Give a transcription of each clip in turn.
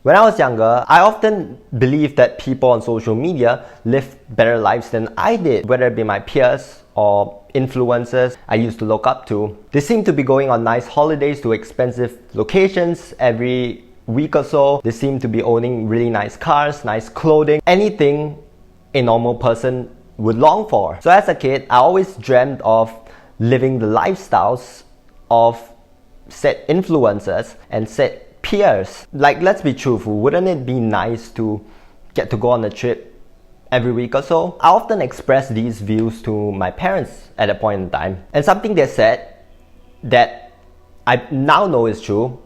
When I was younger, I often believed that people on social media live better lives than I did, whether it be my peers or influencers I used to look up to. They seem to be going on nice holidays to expensive locations every week or so. They seem to be owning really nice cars, nice clothing, anything a normal person would long for. So as a kid, I always dreamt of living the lifestyles of said influencers and said peers. Like, let's be truthful, wouldn't it be nice to get to go on a trip every week or so? I often express these views to my parents at a point in time, and something they said that I now know is true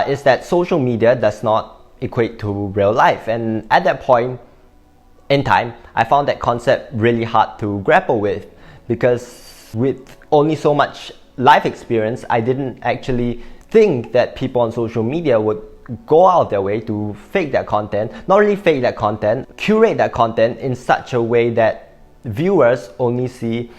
is that social media does not equate to real life. And at that point in time, I found that concept really hard to grapple with, because with only so much life experience, I didn't actually think that people on social media would go out of their way to fake their content, not really fake their content, curate their content in such a way that viewers only see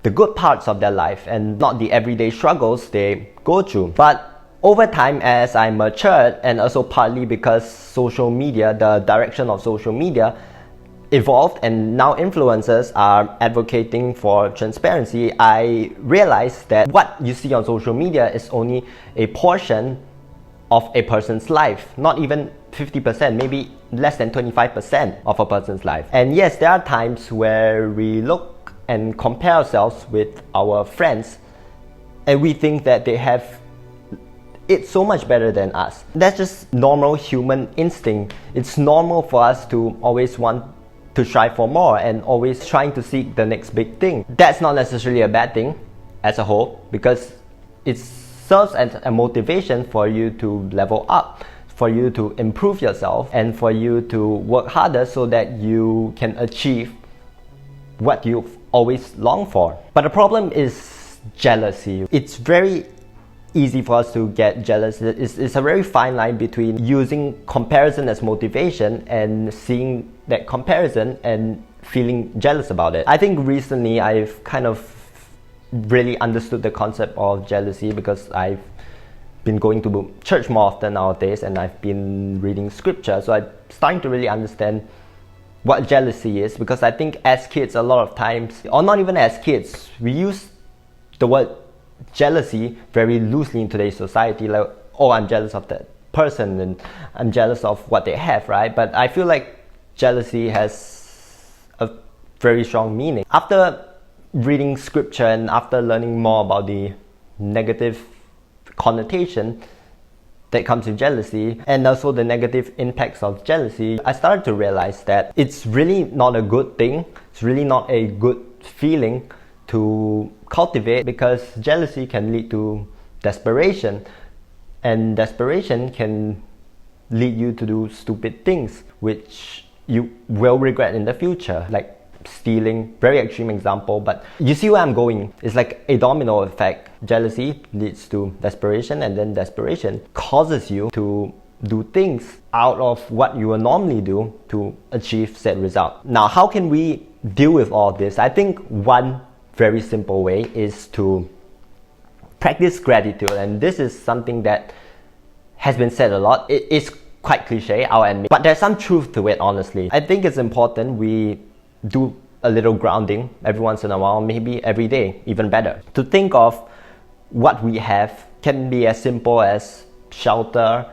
the good parts of their life and not the everyday struggles they go through. But over time, as I matured, and also partly because social media, the direction of social media evolved and now influencers are advocating for transparency, I realized that what you see on social media is only a portion of a person's life, not even 50%, maybe less than 25% of a person's life. And yes, there are times where we look and compare ourselves with our friends and we think that they have it so much better than us. That's just normal human instinct. It's normal for us to always want to strive for more and always trying to seek the next big thing. That's not necessarily a bad thing as a whole, because it serves as a motivation for you to level up, for you to improve yourself, and for you to work harder so that you can achieve what you've always longed for. But the problem is jealousy. It's very easy for us to get jealous. It's a very fine line between using comparison as motivation and seeing that comparison and feeling jealous about it. I think recently I've kind of really understood the concept of jealousy, because I've been going to church more often nowadays and I've been reading scripture, so I'm starting to really understand what jealousy is. Because I think as kids, a lot of times, or not even as kids, we use the word jealousy very loosely in today's society, like, oh, I'm jealous of that person and I'm jealous of what they have, right? But I feel like jealousy has a very strong meaning. After reading scripture and after learning more about the negative connotation that comes with jealousy and also the negative impacts of jealousy, I started to realize that it's really not a good thing. It's really not a good feeling to cultivate, because jealousy can lead to desperation, and desperation can lead you to do stupid things which you will regret in the future, like stealing. Very extreme example, but you see where I'm going. It's like a domino effect. Jealousy leads to desperation, and then desperation causes you to do things out of what you would normally do to achieve said result. Now, how can we deal with all this? I think one very simple way is to practice gratitude, and this is something that has been said a lot. It is quite cliche, I'll admit, but there's some truth to it, honestly. I think it's important we do a little grounding every once in a while, maybe every day, even better. To think of what we have can be as simple as shelter,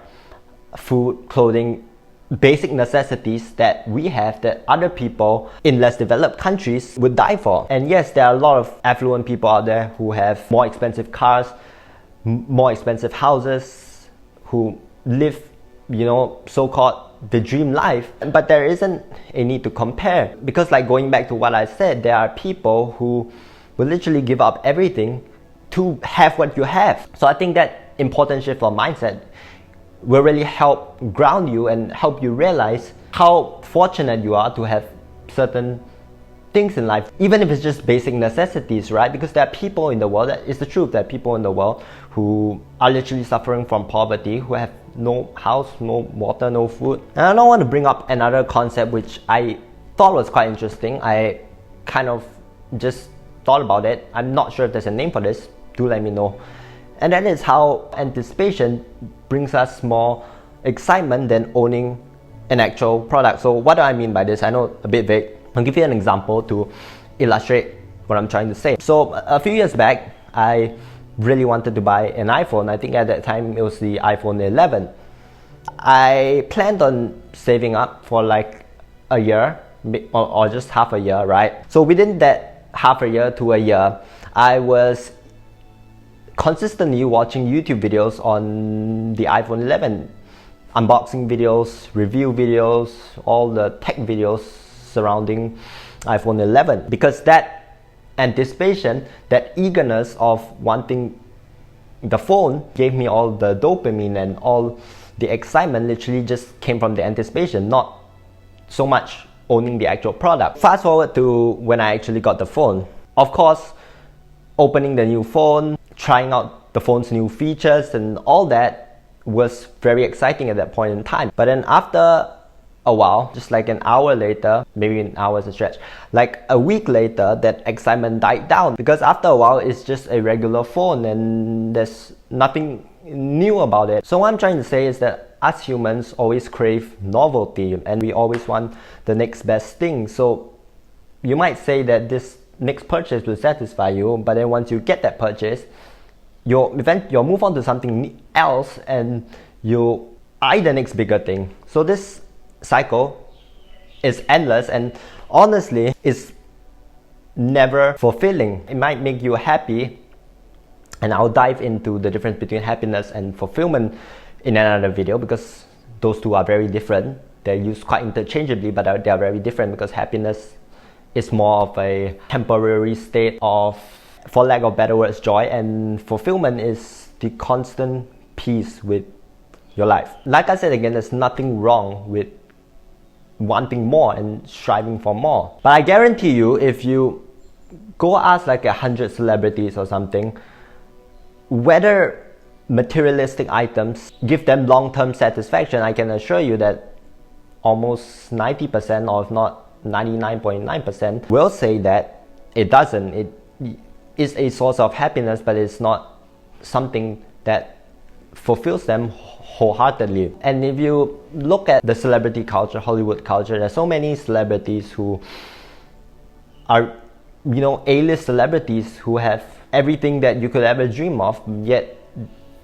food, clothing, basic necessities that we have that other people in less developed countries would die for. And yes, there are a lot of affluent people out there who have more expensive cars, more expensive houses, who live, so-called the dream life. But there isn't a need to compare, because, like, going back to what I said, there are people who will literally give up everything to have what you have. So I think that important shift of mindset will really help ground you and help you realize how fortunate you are to have certain things in life, even if it's just basic necessities, right? Because there are people in the world, that is the truth, there are people in the world who are literally suffering from poverty, who have no house, no water, no food. And I don't want to bring up another concept which I thought was quite interesting. I kind of just thought about it. I'm not sure if there's a name for this. Do let me know. And that is how anticipation brings us more excitement than owning an actual product. So what do I mean by this? I know a bit vague. I'll give you an example to illustrate what I'm trying to say. So a few years back, I really wanted to buy an iPhone. I think at that time it was the iPhone 11. I planned on saving up for like a year or just half a year, right? So within that half a year to a year, I was consistently watching YouTube videos on the iPhone 11, unboxing videos, review videos, all the tech videos surrounding iPhone 11, because that anticipation, that eagerness of wanting the phone gave me all the dopamine, and all the excitement literally just came from the anticipation, not so much owning the actual product. Fast forward to when I actually got the phone. Of course, opening the new phone, trying out the phone's new features and all that was very exciting at that point in time. But then after a while, just like an hour later, maybe an hour is a stretch, like a week later, that excitement died down, because after a while it's just a regular phone and there's nothing new about it. So what I'm trying to say is that us humans always crave novelty and we always want the next best thing. So you might say that this next purchase will satisfy you, but then once you get that purchase, you'll move on to something else and you eye the next bigger thing. So this cycle is endless, and honestly it's never fulfilling. It might make you happy, and I'll dive into the difference between happiness and fulfillment in another video, because those two are very different. They're used quite interchangeably, but they are very different, because happiness is more of a temporary state of, for lack of better words, joy, and fulfillment is the constant peace with your life. Like I said again, there's nothing wrong with wanting more and striving for more. But I guarantee you, if you go ask like 100 celebrities or something, whether materialistic items give them long-term satisfaction, I can assure you that almost 90%, or if not 99.9%, will say that it doesn't. It is a source of happiness, but it's not something that fulfills them wholeheartedly. And if you look at the celebrity culture, Hollywood culture, there's so many celebrities who are, A-list celebrities who have everything that you could ever dream of, yet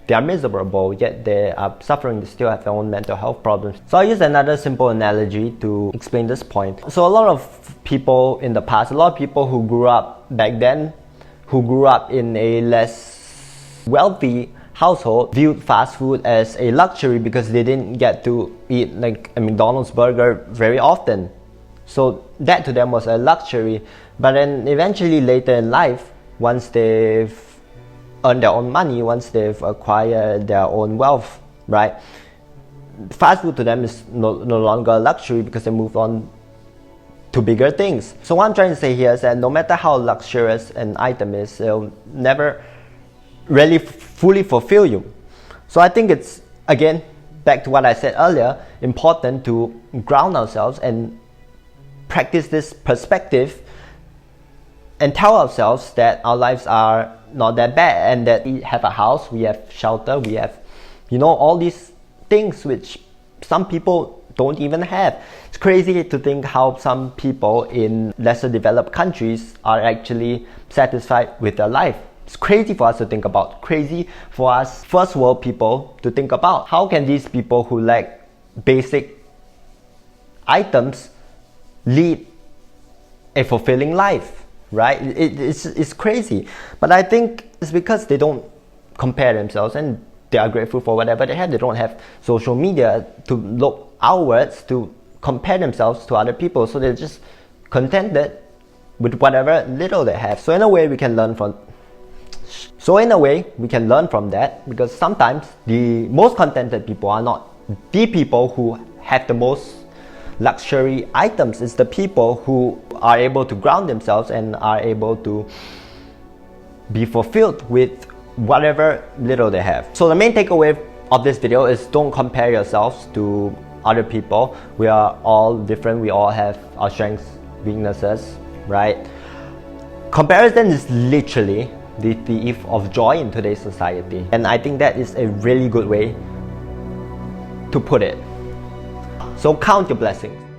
they are miserable, yet they are suffering, they still have their own mental health problems. So I'll use another simple analogy to explain this point. So a lot of people in the past, a lot of people who grew up back then, who grew up in a less wealthy household, viewed fast food as a luxury because they didn't get to eat like a McDonald's burger very often. So that to them was a luxury. But then eventually later in life, once they've earned their own money, once they've acquired their own wealth, right, fast food to them is no longer a luxury, because they move on to bigger things. So what I'm trying to say here is that no matter how luxurious an item is, it'll never really fully fulfill you. So I think it's, again, back to what I said earlier, important to ground ourselves and practice this perspective and tell ourselves that our lives are not that bad, and that we have a house, we have shelter, we have, all these things which some people don't even have. It's crazy to think how some people in lesser developed countries are actually satisfied with their life. It's crazy for us to think about, crazy for us first world people to think about. How can these people who lack basic items lead a fulfilling life? Right? It's crazy. But I think it's because they don't compare themselves, and they are grateful for whatever they have. They don't have social media to look outwards to compare themselves to other people, so they're just contented with whatever little they have. So in a way we can learn from that, because sometimes the most contented people are not the people who have the most luxury items. It's the people who are able to ground themselves and are able to be fulfilled with whatever little they have. So the main takeaway of this video is, don't compare yourselves to other people. We are all different. We all have our strengths, weaknesses, right? Comparison is literally the thief of joy in today's society, and I think that is a really good way to put it. So count your blessings.